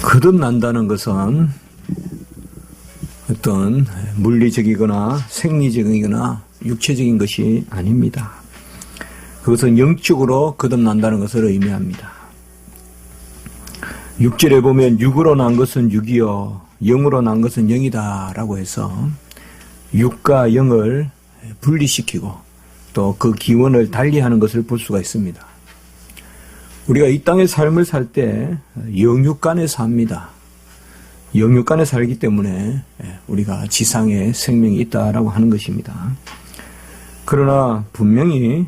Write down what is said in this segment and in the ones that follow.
거듭난다는 것은 어떤 물리적이거나 생리적이거나 육체적인 것이 아닙니다. 그것은 영적으로 거듭난다는 것을 의미합니다. 6절에 보면 육으로 난 것은 육이요 영으로 난 것은 영이다 라고 해서 육과 영을 분리시키고 또 그 기원을 달리하는 것을 볼 수가 있습니다. 우리가 이 땅의 삶을 살 때 영육 간에 삽니다. 영육 간에 살기 때문에 우리가 지상에 생명이 있다라고 하는 것입니다. 그러나 분명히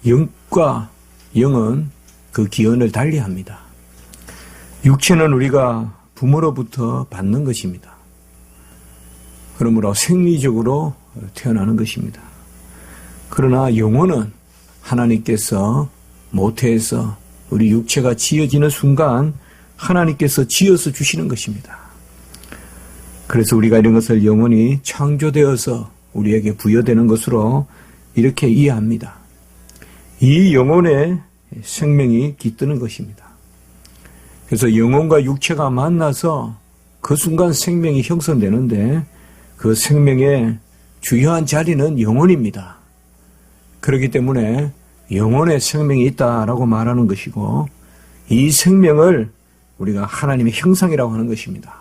영과 영은 그 기원을 달리합니다. 육체는 우리가 부모로부터 받는 것입니다. 그러므로 생리적으로 태어나는 것입니다. 그러나 영혼은 하나님께서 모태에서 우리 육체가 지어지는 순간 하나님께서 지어서 주시는 것입니다. 그래서 우리가 이런 것을 영혼이 창조되어서 우리에게 부여되는 것으로 이렇게 이해합니다. 이 영혼의 생명이 깃드는 것입니다. 그래서 영혼과 육체가 만나서 그 순간 생명이 형성되는데 그 생명의 주요한 자리는 영혼입니다. 그렇기 때문에 영혼의 생명이 있다라고 말하는 것이고 이 생명을 우리가 하나님의 형상이라고 하는 것입니다.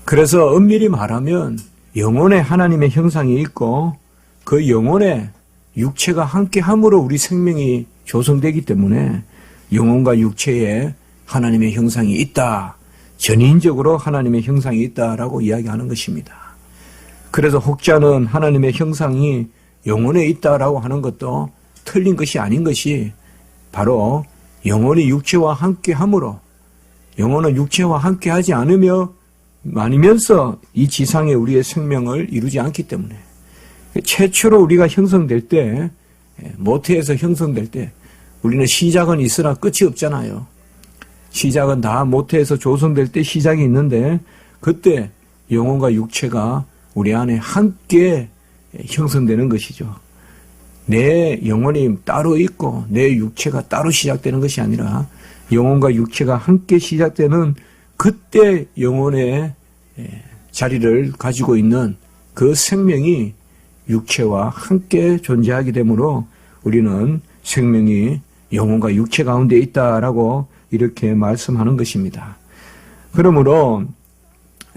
그래서 엄밀히 말하면 영혼에 하나님의 형상이 있고 그 영혼에 육체가 함께함으로 우리 생명이 조성되기 때문에 영혼과 육체에 하나님의 형상이 있다. 전인적으로 하나님의 형상이 있다라고 이야기하는 것입니다. 그래서 혹자는 하나님의 형상이 영혼에 있다라고 하는 것도 틀린 것이 아닌 것이 바로 영혼이 육체와 함께함으로 영혼은 육체와 함께하지 않으면서 이 지상에 우리의 생명을 이루지 않기 때문에 최초로 우리가 형성될 때 모태에서 형성될 때 우리는 시작은 있으나 끝이 없잖아요. 시작은 다 모태에서 조성될 때 시작이 있는데 그때 영혼과 육체가 우리 안에 함께 형성되는 것이죠. 내 영혼이 따로 있고 내 육체가 따로 시작되는 것이 아니라 영혼과 육체가 함께 시작되는 그때 영혼의 자리를 가지고 있는 그 생명이 육체와 함께 존재하게 되므로 우리는 생명이 영혼과 육체 가운데 있다라고 이렇게 말씀하는 것입니다. 그러므로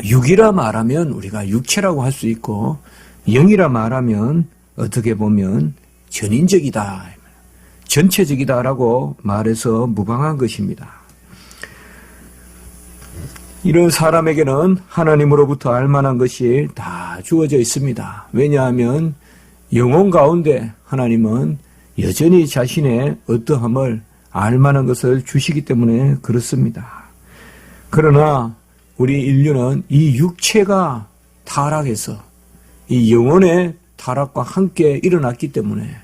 육이라 말하면 우리가 육체라고 할 수 있고 영이라 말하면 어떻게 보면 전인적이다, 전체적이다라고 말해서 무방한 것입니다. 이런 사람에게는 하나님으로부터 알만한 것이 다 주어져 있습니다. 왜냐하면 영혼 가운데 하나님은 여전히 자신의 어떠함을 알만한 것을 주시기 때문에 그렇습니다. 그러나 우리 인류는 이 육체가 타락해서 이 영혼의 타락과 함께 일어났기 때문에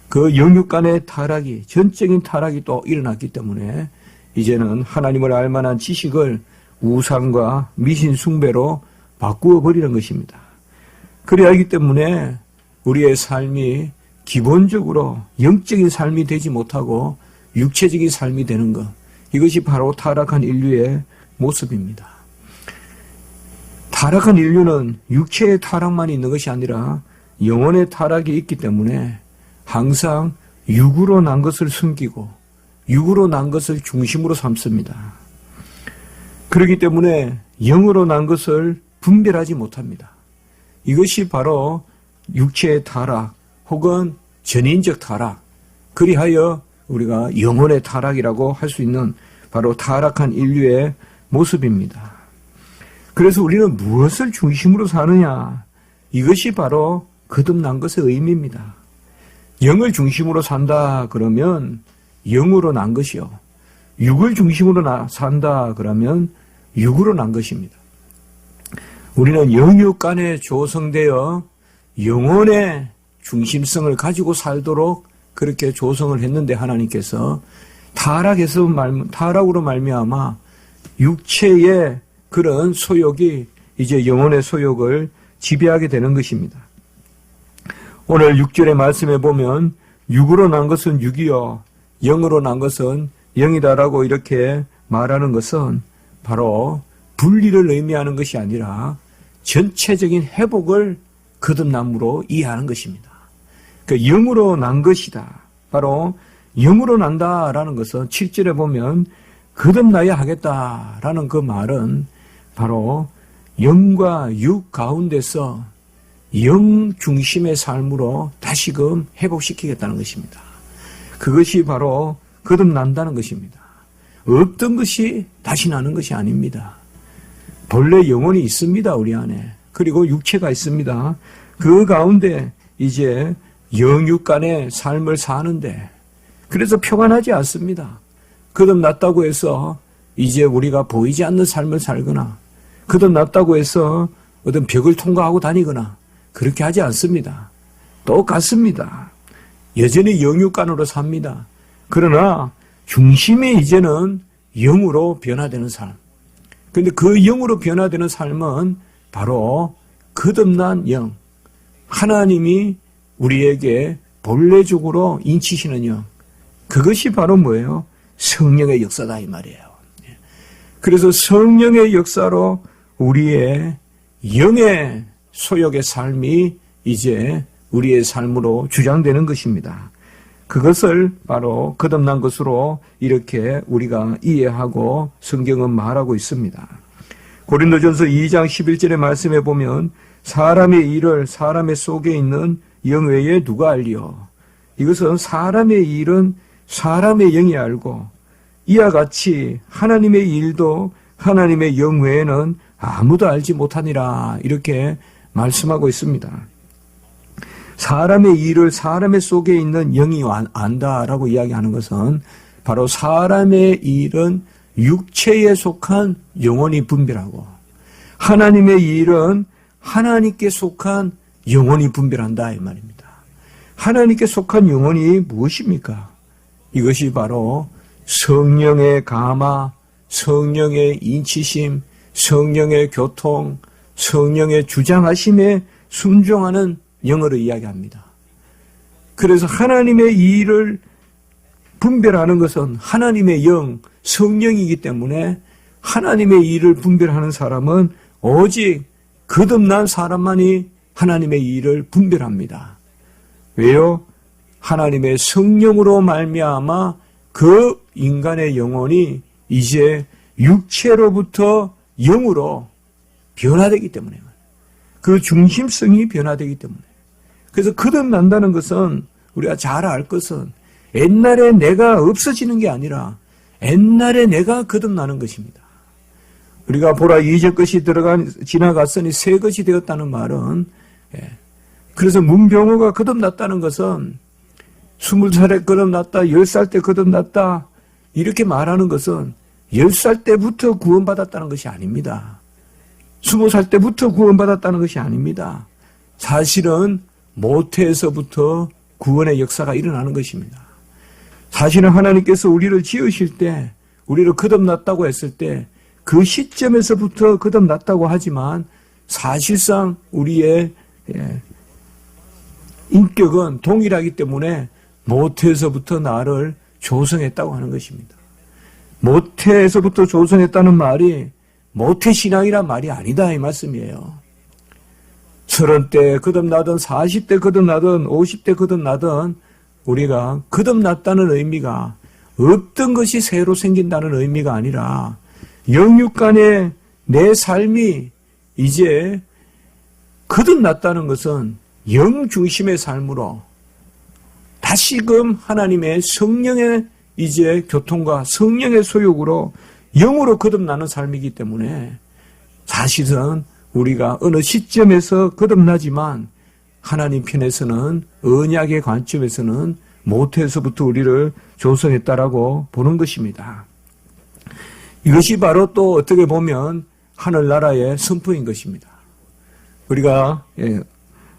그 영육 간의 타락이 전적인 타락이 또 일어났기 때문에 이제는 하나님을 알만한 지식을 우상과 미신 숭배로 바꾸어 버리는 것입니다. 그래야 하기 때문에 우리의 삶이 기본적으로 영적인 삶이 되지 못하고 육체적인 삶이 되는 것, 이것이 바로 타락한 인류의 모습입니다. 타락한 인류는 육체의 타락만 있는 것이 아니라 영혼의 타락이 있기 때문에 항상 육으로 난 것을 숨기고 육으로 난 것을 중심으로 삼습니다. 그렇기 때문에 영으로 난 것을 분별하지 못합니다. 이것이 바로 육체의 타락 혹은 전인적 타락, 그리하여 우리가 영혼의 타락이라고 할 수 있는 바로 타락한 인류의 모습입니다. 그래서 우리는 무엇을 중심으로 사느냐, 이것이 바로 거듭난 것의 의미입니다. 영을 중심으로 산다 그러면 영으로 난 것이요, 육을 중심으로 산다 그러면 육으로 난 것입니다. 우리는 영육 간에 조성되어 영혼의 중심성을 가지고 살도록 그렇게 조성을 했는데 하나님께서 타락으로 말미암아 육체의 그런 소욕이 이제 영혼의 소욕을 지배하게 되는 것입니다. 오늘 6절의 말씀에 보면 육으로 난 것은 육이요 영으로 난 것은 영이다라고 이렇게 말하는 것은 바로 분리를 의미하는 것이 아니라 전체적인 회복을 거듭남으로 이해하는 것입니다. 그 영으로 난 것이다. 바로 영으로 난다라는 것은 7절에 보면 거듭나야 하겠다라는 그 말은 바로 영과 육 가운데서 영 중심의 삶으로 다시금 회복시키겠다는 것입니다. 그것이 바로 거듭난다는 것입니다. 없던 것이 다시 나는 것이 아닙니다. 본래 영혼이 있습니다, 우리 안에. 그리고 육체가 있습니다. 그 가운데 이제 영육 간의 삶을 사는데 그래서 평안하지 않습니다. 거듭났다고 해서 이제 우리가 보이지 않는 삶을 살거나 거듭났다고 해서 어떤 벽을 통과하고 다니거나 그렇게 하지 않습니다. 똑같습니다. 여전히 영육간으로 삽니다. 그러나 중심이 이제는 영으로 변화되는 삶. 그런데 그 영으로 변화되는 삶은 바로 거듭난 영. 하나님이 우리에게 본래적으로 인치시는 영. 그것이 바로 뭐예요? 성령의 역사다 이 말이에요. 그래서 성령의 역사로 우리의 영의 소욕의 삶이 이제 우리의 삶으로 주장되는 것입니다. 그것을 바로 거듭난 것으로 이렇게 우리가 이해하고 성경은 말하고 있습니다. 고린도전서 2장 11절의 말씀에 보면 사람의 일을 사람의 속에 있는 영 외에 누가 알리요? 이것은 사람의 일은 사람의 영이 알고 이와 같이 하나님의 일도 하나님의 영 외에는 아무도 알지 못하니라 이렇게 말씀하고 있습니다. 사람의 일을 사람의 속에 있는 영이 안다라고 이야기하는 것은 바로 사람의 일은 육체에 속한 영혼이 분별하고 하나님의 일은 하나님께 속한 영혼이 분별한다 이 말입니다. 하나님께 속한 영혼이 무엇입니까? 이것이 바로 성령의 감화, 성령의 인치심, 성령의 교통, 성령의 주장하심에 순종하는 영어로 이야기합니다. 그래서 하나님의 일을 분별하는 것은 하나님의 영, 성령이기 때문에 하나님의 일을 분별하는 사람은 오직 거듭난 사람만이 하나님의 일을 분별합니다. 왜요? 하나님의 성령으로 말미암아 그 인간의 영혼이 이제 육체로부터 영으로 변화되기 때문에 그 중심성이 변화되기 때문에 그래서 거듭난다는 것은 우리가 잘 알 것은 옛날에 내가 없어지는 게 아니라 옛날에 내가 거듭나는 것입니다. 우리가 보라 이전 것이 지나갔으니 새 것이 되었다는 말은 그래서 문병호가 거듭났다는 것은 20살에 거듭났다, 10살 때 거듭났다 이렇게 말하는 것은 10살 때부터 구원받았다는 것이 아닙니다. 20살 때부터 구원받았다는 것이 아닙니다. 사실은 모태에서부터 구원의 역사가 일어나는 것입니다. 사실은 하나님께서 우리를 지으실 때 우리를 거듭났다고 했을 때 그 시점에서부터 거듭났다고 하지만 사실상 우리의 인격은 동일하기 때문에 모태에서부터 나를 조성했다고 하는 것입니다. 모태에서부터 조성했다는 말이 모태신앙이란 말이 아니다 이 말씀이에요. 30대 거듭나든 40대 거듭나든 50대 거듭나든 우리가 거듭났다는 의미가 없던 것이 새로 생긴다는 의미가 아니라 영육간의 내 삶이 이제 거듭났다는 것은 영 중심의 삶으로 다시금 하나님의 성령의 이제 교통과 성령의 소욕으로 영으로 거듭나는 삶이기 때문에 사실은 우리가 어느 시점에서 거듭나지만 하나님 편에서는 언약의 관점에서는 모태에서부터 우리를 조성했다라고 보는 것입니다. 이것이 바로 또 어떻게 보면 하늘나라의 선포인 것입니다. 우리가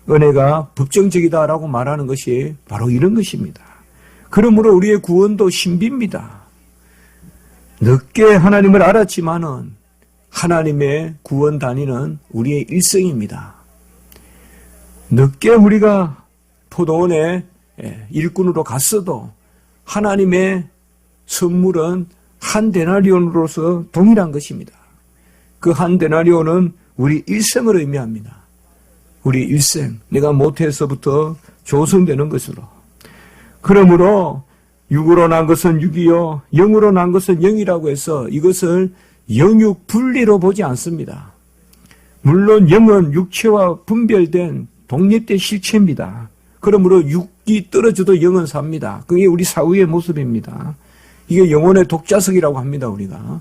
은혜가 법정적이다라고 말하는 것이 바로 이런 것입니다. 그러므로 우리의 구원도 신비입니다. 늦게 하나님을 알았지만은 하나님의 구원 단위는 우리의 일생입니다. 늦게 우리가 포도원에 일꾼으로 갔어도 하나님의 선물은 한 데나리온으로서 동일한 것입니다. 그 한 데나리온은 우리 일생을 의미합니다. 우리 일생, 내가 모태에서부터 조성되는 것으로. 그러므로 육으로 난 것은 육이요 영으로 난 것은 영이라고 해서 이것을 영육 분리로 보지 않습니다. 물론 영은 육체와 분별된 독립된 실체입니다. 그러므로 육이 떨어져도 영은 삽니다. 그게 우리 사후의 모습입니다. 이게 영혼의 독자석이라고 합니다, 우리가.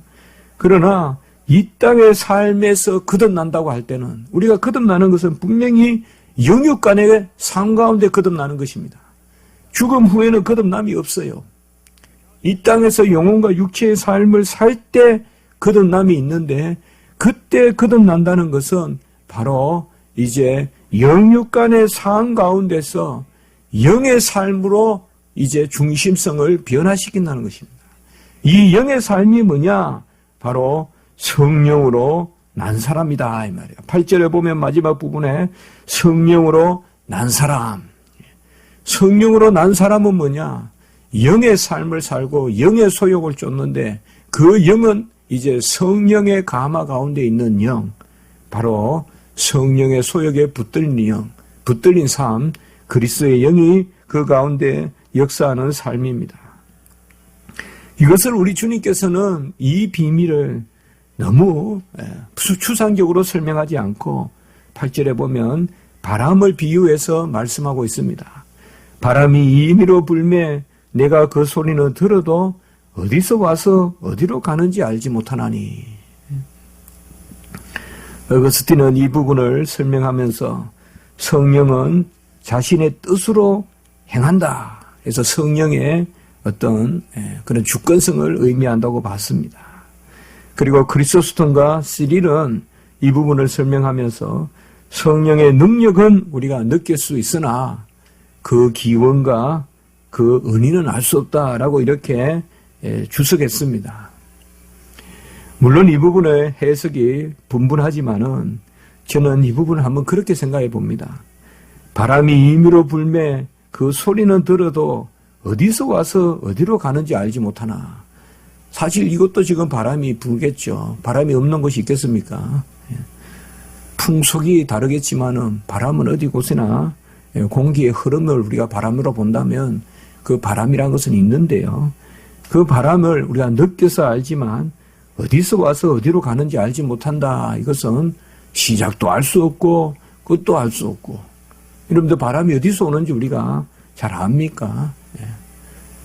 그러나 이 땅의 삶에서 거듭난다고 할 때는 우리가 거듭나는 것은 분명히 영육 간의 삶 가운데 거듭나는 것입니다. 죽음 후에는 거듭남이 없어요. 이 땅에서 영혼과 육체의 삶을 살 때 거듭남이 있는데 그때 거듭난다는 것은 바로 이제 영육 간의 삶 가운데서 영의 삶으로 이제 중심성을 변화시킨다는 것입니다. 이 영의 삶이 뭐냐? 바로 성령으로 난 사람이다 이 말이에요. 8절에 보면 마지막 부분에 성령으로 난 사람. 성령으로 난 사람은 뭐냐? 영의 삶을 살고 영의 소욕을 쫓는데 그 영은 이제 성령의 가마 가운데 있는 영, 바로 성령의 소욕에 붙들린 영, 붙들린 삶, 그리스도의 영이 그 가운데 역사하는 삶입니다. 이것을 우리 주님께서는 이 비밀을 너무 추상적으로 설명하지 않고 8절에 보면 바람을 비유해서 말씀하고 있습니다. 바람이 임의로 불매 내가 그 소리는 들어도 어디서 와서 어디로 가는지 알지 못하나니. 어거스틴은 이 부분을 설명하면서 성령은 자신의 뜻으로 행한다. 그래서 성령의 어떤 그런 주권성을 의미한다고 봤습니다. 그리고 크리소스톤과 시릴은 이 부분을 설명하면서 성령의 능력은 우리가 느낄 수 있으나 그 기원과 그 은인은 알 수 없다라고 이렇게 주석했습니다. 물론 이 부분의 해석이 분분하지만은 저는 이 부분을 한번 그렇게 생각해 봅니다. 바람이 임의로 불매 그 소리는 들어도 어디서 와서 어디로 가는지 알지 못하나. 사실 이것도 지금 바람이 불겠죠. 바람이 없는 곳이 있겠습니까? 풍속이 다르겠지만은 바람은 어디 곳이나 공기의 흐름을 우리가 바람으로 본다면 그 바람이라는 것은 있는데요. 그 바람을 우리가 느껴서 알지만 어디서 와서 어디로 가는지 알지 못한다. 이것은 시작도 알 수 없고 끝도 알 수 없고. 여러분들 바람이 어디서 오는지 우리가 잘 압니까?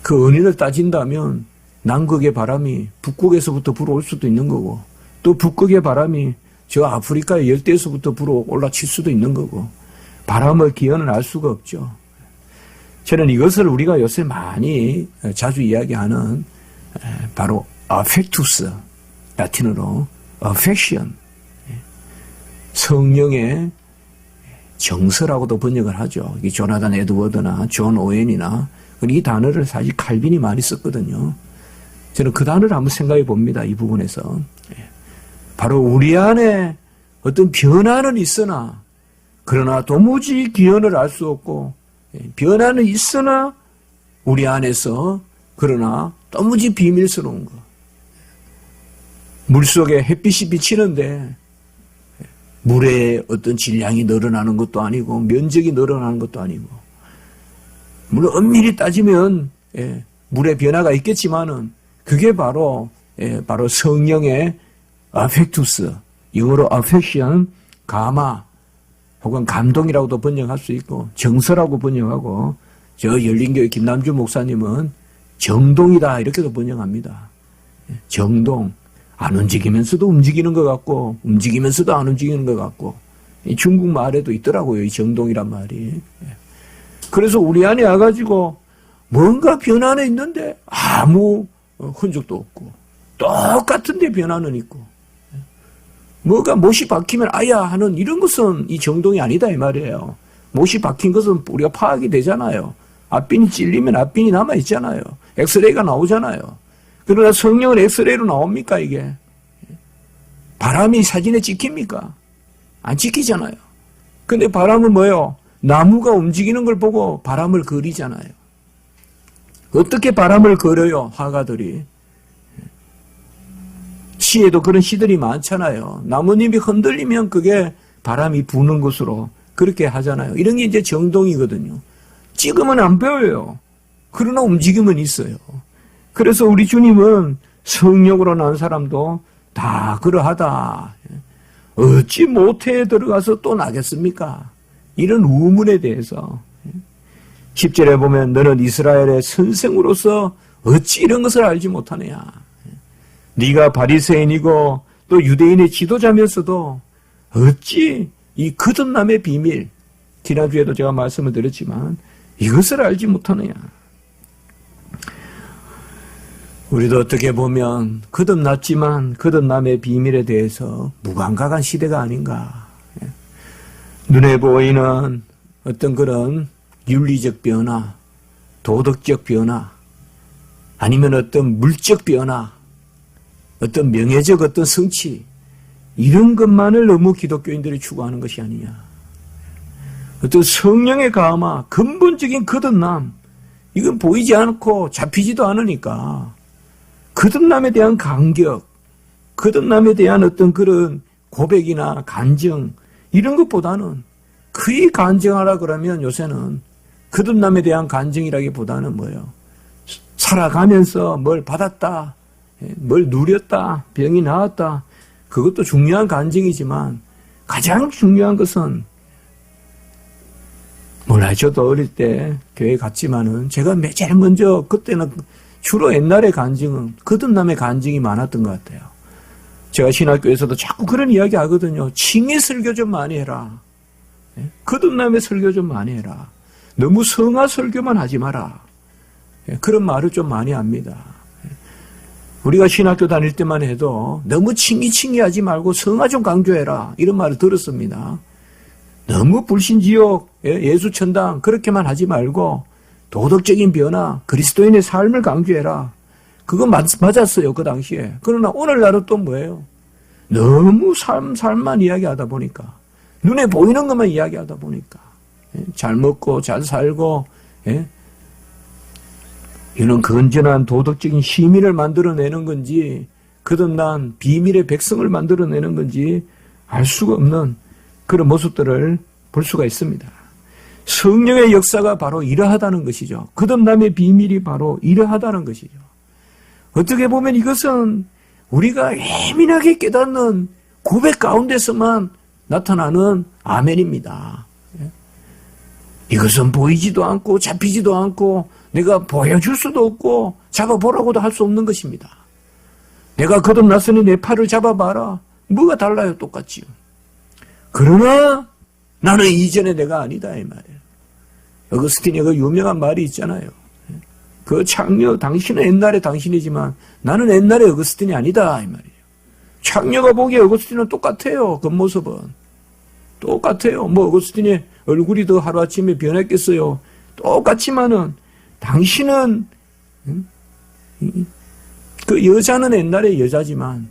그 은인을 따진다면 남극의 바람이 북극에서부터 불어올 수도 있는 거고 또 북극의 바람이 저 아프리카의 열대에서부터 불어 올라칠 수도 있는 거고 바람의 기원은 알 수가 없죠. 저는 이것을 우리가 요새 많이 자주 이야기하는 바로 affectus, 라틴어로 affection, 성령의 정서라고도 번역을 하죠. 이 조나단 에드워드나 존 오웬이나 이 단어를 사실 칼빈이 많이 썼거든요. 저는 그 단어를 한번 생각해 봅니다. 이 부분에서. 바로 우리 안에 어떤 변화는 있으나 그러나 도무지 기원을 알 수 없고 변화는 있으나 우리 안에서 그러나 도무지 비밀스러운 것. 물속에 햇빛이 비치는데 물의 어떤 질량이 늘어나는 것도 아니고 면적이 늘어나는 것도 아니고 물론 엄밀히 따지면 물의 변화가 있겠지만은 그게 바로 성령의 affectus, 영어로 affection, 가마 혹은 감동이라고도 번역할 수 있고 정서라고 번역하고 저 열린교회 김남주 목사님은 정동이다 이렇게도 번역합니다. 정동, 안 움직이면서도 움직이는 것 같고 움직이면서도 안 움직이는 것 같고 이 중국 말에도 있더라고요. 이 정동이란 말이. 그래서 우리 안에 와가지고 뭔가 변화는 있는데 아무 흔적도 없고 똑같은데 변화는 있고 뭐가 못이 박히면 아야 하는 이런 것은 이 정동이 아니다 이 말이에요. 못이 박힌 것은 우리가 파악이 되잖아요. 앞빈이 찔리면 앞빈이 남아있잖아요. 엑스레이가 나오잖아요. 그러나 성령은 엑스레이로 나옵니까 이게? 바람이 사진에 찍힙니까? 안 찍히잖아요. 근데 바람은 뭐예요? 나무가 움직이는 걸 보고 바람을 그리잖아요. 어떻게 바람을 그려요? 화가들이. 시에도 그런 시들이 많잖아요. 나뭇잎이 흔들리면 그게 바람이 부는 것으로 그렇게 하잖아요. 이런 게 이제 정동이거든요. 찍으면 안 보여요. 그러나 움직임은 있어요. 그래서 우리 주님은 성령으로 난 사람도 다 그러하다. 어찌 모태에 들어가서 또 나겠습니까? 이런 우문에 대해서 10절에 보면 너는 이스라엘의 선생으로서 어찌 이런 것을 알지 못하느냐. 네가 바리새인이고 또 유대인의 지도자면서도 어찌 이 거듭남의 비밀, 지난주에도 제가 말씀을 드렸지만 이것을 알지 못하느냐. 우리도 어떻게 보면 거듭났지만 거듭남의 비밀에 대해서 무감각한 시대가 아닌가. 눈에 보이는 어떤 그런 윤리적 변화, 도덕적 변화, 아니면 어떤 물적 변화, 어떤 명예적 어떤 성취, 이런 것만을 너무 기독교인들이 추구하는 것이 아니냐. 어떤 성령의 감화, 근본적인 거듭남, 이건 보이지 않고 잡히지도 않으니까 거듭남에 대한 감격, 거듭남에 대한 어떤 그런 고백이나 간증, 이런 것보다는 그이 간증하라 그러면 요새는 거듭남에 대한 간증이라기보다는 뭐예요? 살아가면서 뭘 받았다, 뭘 누렸다, 병이 나았다, 그것도 중요한 간증이지만 가장 중요한 것은 몰라요. 저도 어릴 때 교회 갔지만은 제가 제일 먼저 그때는 주로 옛날의 간증은 거듭남의 간증이 많았던 것 같아요. 제가 신학교에서도 자꾸 그런 이야기 하거든요. 칭의 설교 좀 많이 해라. 거듭남의 설교 좀 많이 해라. 너무 성화 설교만 하지 마라. 그런 말을 좀 많이 합니다. 우리가 신학교 다닐 때만 해도 너무 칭의 하지 말고 성화 좀 강조해라. 이런 말을 들었습니다. 너무 불신지옥, 예수천당 그렇게만 하지 말고 도덕적인 변화, 그리스도인의 삶을 강조해라. 그거 맞았어요, 그 당시에. 그러나 오늘날은 또 뭐예요? 너무 삶만 이야기하다 보니까, 눈에 보이는 것만 이야기하다 보니까, 잘 먹고 잘 살고, 이런 건전한 도덕적인 시민을 만들어내는 건지, 거듭난 비밀의 백성을 만들어내는 건지 알 수가 없는 그런 모습들을 볼 수가 있습니다. 성령의 역사가 바로 이러하다는 것이죠. 거듭남의 비밀이 바로 이러하다는 것이죠. 어떻게 보면 이것은 우리가 예민하게 깨닫는 고백 가운데서만 나타나는 아멘입니다. 이것은 보이지도 않고 잡히지도 않고 내가 보여줄 수도 없고 잡아보라고도 할 수 없는 것입니다. 내가 거듭났으니 내 팔을 잡아봐라. 뭐가 달라요? 똑같지요. 그러나 나는 이전에 내가 아니다 이 말이에요. 어거스틴의 그 유명한 말이 있잖아요. 그 창녀 당신은 옛날에 당신이지만 나는 옛날에 어거스틴이 아니다 이 말이에요. 창녀가 보기에 어거스틴은 똑같아요. 겉모습은 똑같아요. 뭐 어거스틴의 얼굴이 더 하루아침에 변했겠어요. 똑같지만은 당신은 그 여자는 옛날의 여자지만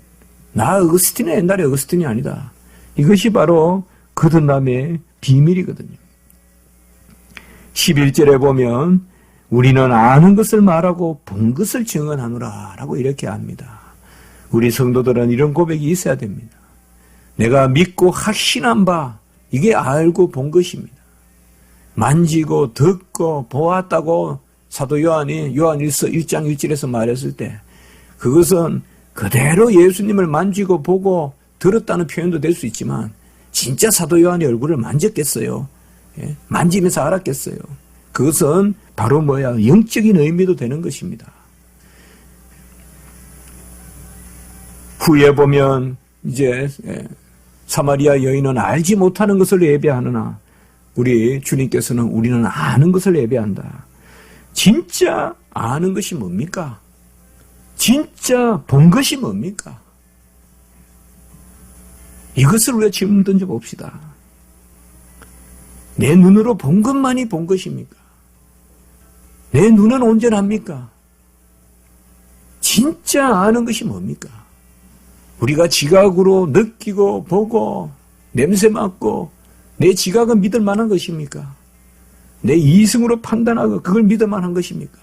나 어거스틴은 옛날의 어거스틴이 아니다. 이것이 바로 거듭남의 비밀이거든요. 11절에 보면 우리는 아는 것을 말하고 본 것을 증언하노라 라고 이렇게 합니다. 우리 성도들은 이런 고백이 있어야 됩니다. 내가 믿고 확신한 바 이게 알고 본 것입니다. 만지고 듣고 보았다고 사도 요한이 요한일서 1장 1절에서 말했을 때 그것은 그대로 예수님을 만지고 보고 들었다는 표현도 될 수 있지만 진짜 사도 요한의 얼굴을 만졌겠어요? 만지면서 알았겠어요? 그것은 바로 뭐야? 영적인 의미도 되는 것입니다. 후에 보면 이제 사마리아 여인은 알지 못하는 것을 예배하느나 우리 주님께서는 우리는 아는 것을 예배한다. 진짜 아는 것이 뭡니까? 진짜 본 것이 뭡니까? 이것을 우리가 질문 던져봅시다. 내 눈으로 본 것만이 본 것입니까? 내 눈은 온전합니까? 진짜 아는 것이 뭡니까? 우리가 지각으로 느끼고 보고 냄새 맡고 내 지각은 믿을 만한 것입니까? 내 이성으로 판단하고 그걸 믿을 만한 것입니까?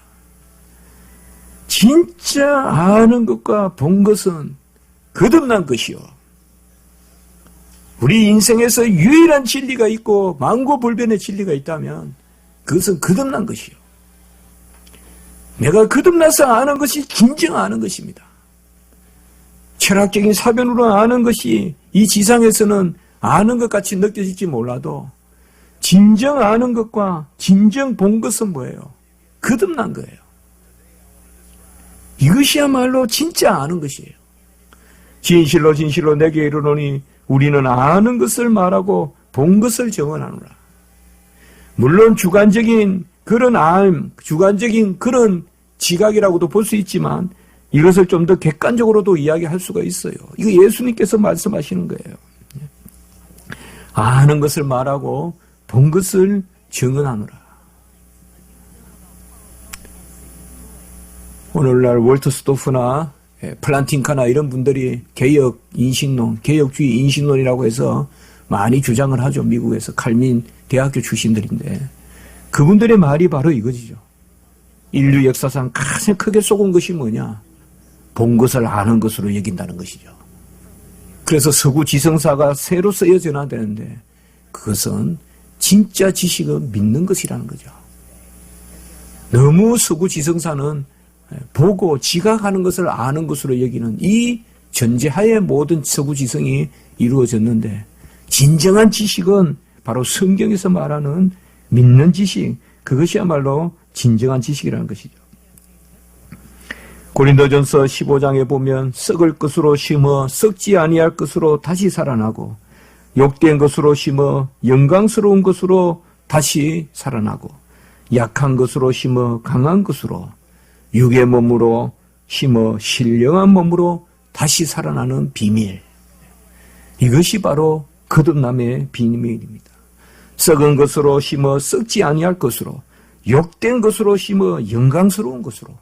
진짜 아는 것과 본 것은 거듭난 것이요. 우리 인생에서 유일한 진리가 있고 만고불변의 진리가 있다면 그것은 거듭난 것이요. 내가 거듭나서 아는 것이 진정 아는 것입니다. 철학적인 사변으로 아는 것이 이 지상에서는 아는 것 같이 느껴질지 몰라도 진정 아는 것과 진정 본 것은 뭐예요? 거듭난 거예요. 이것이야말로 진짜 아는 것이에요. 진실로 진실로 내게 이르노니 우리는 아는 것을 말하고 본 것을 증언하노라. 물론 주관적인 그런 주관적인 그런 지각이라고도 볼 수 있지만 이것을 좀 더 객관적으로도 이야기할 수가 있어요. 이거 예수님께서 말씀하시는 거예요. 아는 것을 말하고 본 것을 증언하노라. 오늘날 월터 스토프나 플란팅카나 이런 분들이 개혁 인식론, 개혁주의 인식론이라고 해서 많이 주장을 하죠. 미국에서 칼민 대학교 출신들인데 그분들의 말이 바로 이거지요. 인류 역사상 가장 크게 속은 것이 뭐냐? 본 것을 아는 것으로 여긴다는 것이죠. 그래서 서구 지성사가 새로 쓰여져야 되는데 그것은 진짜 지식은 믿는 것이라는 거죠. 너무 서구 지성사는 보고 지각하는 것을 아는 것으로 여기는 이 전제하에 모든 서구 지성이 이루어졌는데 진정한 지식은 바로 성경에서 말하는 믿는 지식, 그것이야말로 진정한 지식이라는 것이죠. 고린도전서 15장에 보면 썩을 것으로 심어 썩지 아니할 것으로 다시 살아나고 욕된 것으로 심어 영광스러운 것으로 다시 살아나고 약한 것으로 심어 강한 것으로 육의 몸으로 심어 신령한 몸으로 다시 살아나는 비밀. 이것이 바로 거듭남의 비밀입니다. 썩은 것으로 심어 썩지 아니할 것으로 욕된 것으로 심어 영광스러운 것으로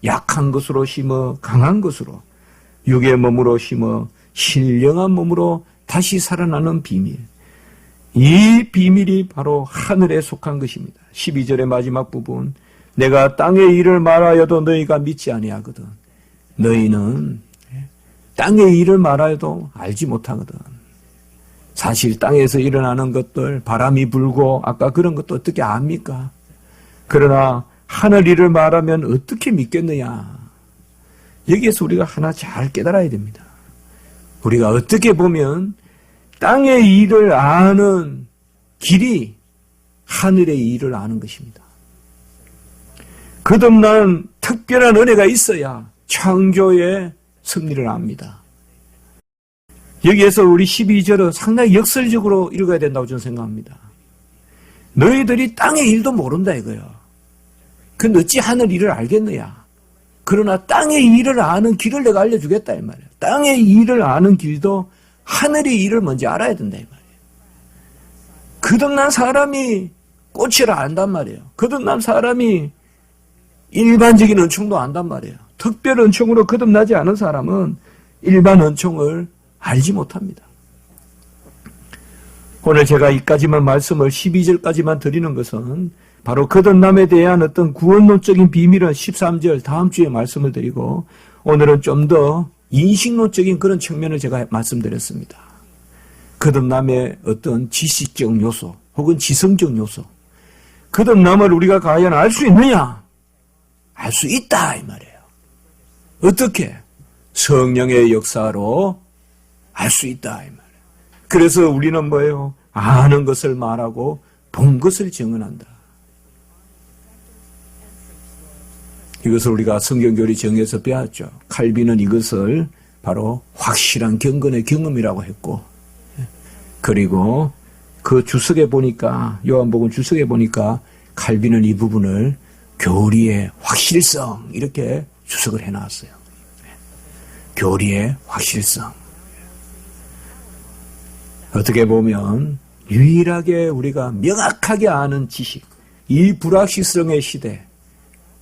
약한 것으로 심어 강한 것으로 육의 몸으로 심어 신령한 몸으로 다시 살아나는 비밀. 이 비밀이 바로 하늘에 속한 것입니다. 12절의 마지막 부분, 내가 땅의 일을 말하여도 너희가 믿지 아니하거든. 너희는 땅의 일을 말하여도 알지 못하거든. 사실 땅에서 일어나는 것들, 바람이 불고 아까 그런 것도 어떻게 압니까? 그러나 하늘 일을 말하면 어떻게 믿겠느냐? 여기에서 우리가 하나 잘 깨달아야 됩니다. 우리가 어떻게 보면 땅의 일을 아는 길이 하늘의 일을 아는 것입니다. 거듭난 특별한 은혜가 있어야 창조의 승리를 압니다. 여기에서 우리 12절은 상당히 역설적으로 읽어야 된다고 저는 생각합니다. 너희들이 땅의 일도 모른다 이거예요. 근데 어찌 하늘 일을 알겠느냐? 그러나 땅의 일을 아는 길을 내가 알려주겠다 이 말이에요. 땅의 일을 아는 길도 하늘의 일을 먼저 알아야 된다 이 말이에요. 거듭난 사람이 꽃을 안단 말이에요. 거듭난 사람이 일반적인 은총도 안단 말이에요. 특별 은총으로 거듭나지 않은 사람은 일반 은총을 알지 못합니다. 오늘 제가 이까지만 말씀을 12절까지만 드리는 것은 바로 거듭남에 대한 어떤 구원론적인 비밀은 13절 다음 주에 말씀을 드리고 오늘은 좀 더 인식론적인 그런 측면을 제가 말씀드렸습니다. 거듭남의 어떤 지식적 요소 혹은 지성적 요소, 거듭남을 우리가 과연 알 수 있느냐? 알 수 있다 이 말이에요. 어떻게? 성령의 역사로 알 수 있다 이 말이에요. 그래서 우리는 뭐예요? 아는 것을 말하고 본 것을 증언한다. 이것을 우리가 성경교리 정에서 배웠죠. 칼빈은 이것을 바로 확실한 경건의 경험이라고 했고, 그리고 그 주석에 보니까, 요한복음 주석에 보니까 칼빈은 이 부분을 교리의 확실성 이렇게 주석을 해놨어요. 교리의 확실성. 어떻게 보면 유일하게 우리가 명확하게 아는 지식, 이 불확실성의 시대,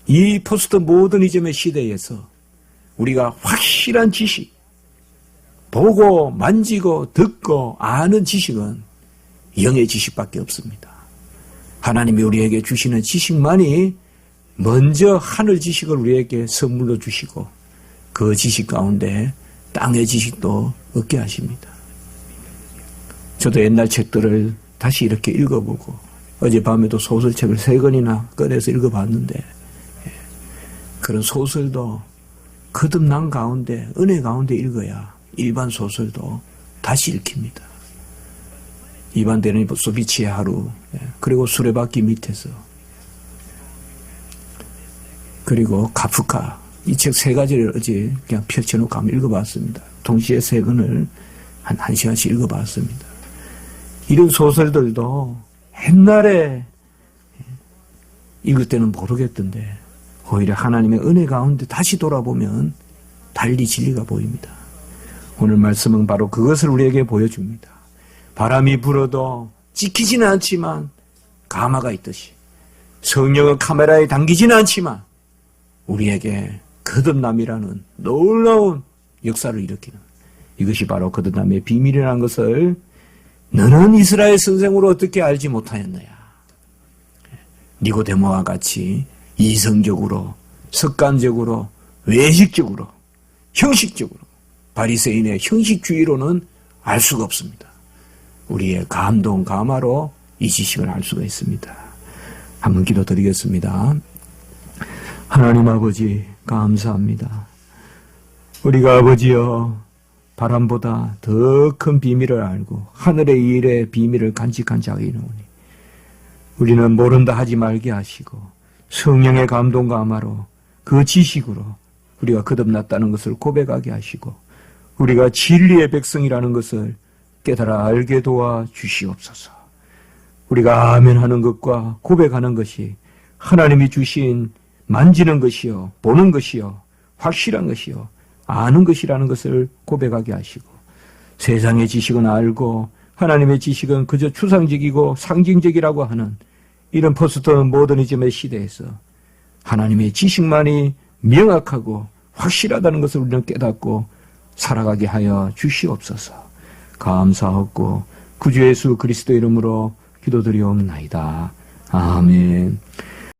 이 포스트 모더니즘의 시대에서 우리가 확실한 지식, 보고 만지고 듣고 아는 지식은 영의 지식밖에 없습니다. 하나님이 우리에게 주시는 지식만이 먼저 하늘 지식을 우리에게 선물로 주시고 그 지식 가운데 땅의 지식도 얻게 하십니다. 저도 옛날 책들을 다시 이렇게 읽어보고 어젯밤에도 소설책을 3권이나 꺼내서 읽어봤는데 그런 소설도 거듭난 가운데 은혜 가운데 읽어야 일반 소설도 다시 읽힙니다. 이반 데니소비치의 하루, 그리고 수레바퀴 밑에서, 그리고 카프카, 이 책 3가지를 어제 그냥 펼쳐놓고 한번 읽어봤습니다. 동시에 3권을 한 1시간씩 읽어봤습니다. 이런 소설들도 옛날에 읽을 때는 모르겠던데 오히려 하나님의 은혜 가운데 다시 돌아보면 달리 진리가 보입니다. 오늘 말씀은 바로 그것을 우리에게 보여줍니다. 바람이 불어도 찍히지는 않지만 가마가 있듯이 성령은 카메라에 당기지는 않지만 우리에게 거듭남이라는 놀라운 역사를 일으키는 이것이 바로 거듭남의 비밀이라는 것을 너는 이스라엘 선생으로 어떻게 알지 못하였느냐. 니고데모와 같이 이성적으로, 습관적으로, 외식적으로, 형식적으로, 바리새인의 형식주의로는 알 수가 없습니다. 우리의 감동, 감화로 이 지식을 알 수가 있습니다. 한번 기도드리겠습니다. 하나님 아버지 감사합니다. 우리가 아버지여 바람보다 더 큰 비밀을 알고 하늘의 일의 비밀을 간직한 자이노니 우리는 모른다 하지 말게 하시고 성령의 감동 감화로 그 지식으로 우리가 거듭났다는 것을 고백하게 하시고 우리가 진리의 백성이라는 것을 깨달아 알게 도와 주시옵소서. 우리가 아멘 하는 것과 고백하는 것이 하나님이 주신 만지는 것이요, 보는 것이요, 확실한 것이요, 아는 것이라는 것을 고백하게 하시고 세상의 지식은 알고 하나님의 지식은 그저 추상적이고 상징적이라고 하는 이런 포스트 모더니즘의 시대에서 하나님의 지식만이 명확하고 확실하다는 것을 우리는 깨닫고 살아가게 하여 주시옵소서. 감사하고 구주 예수 그리스도 이름으로 기도드리옵나이다. 아멘.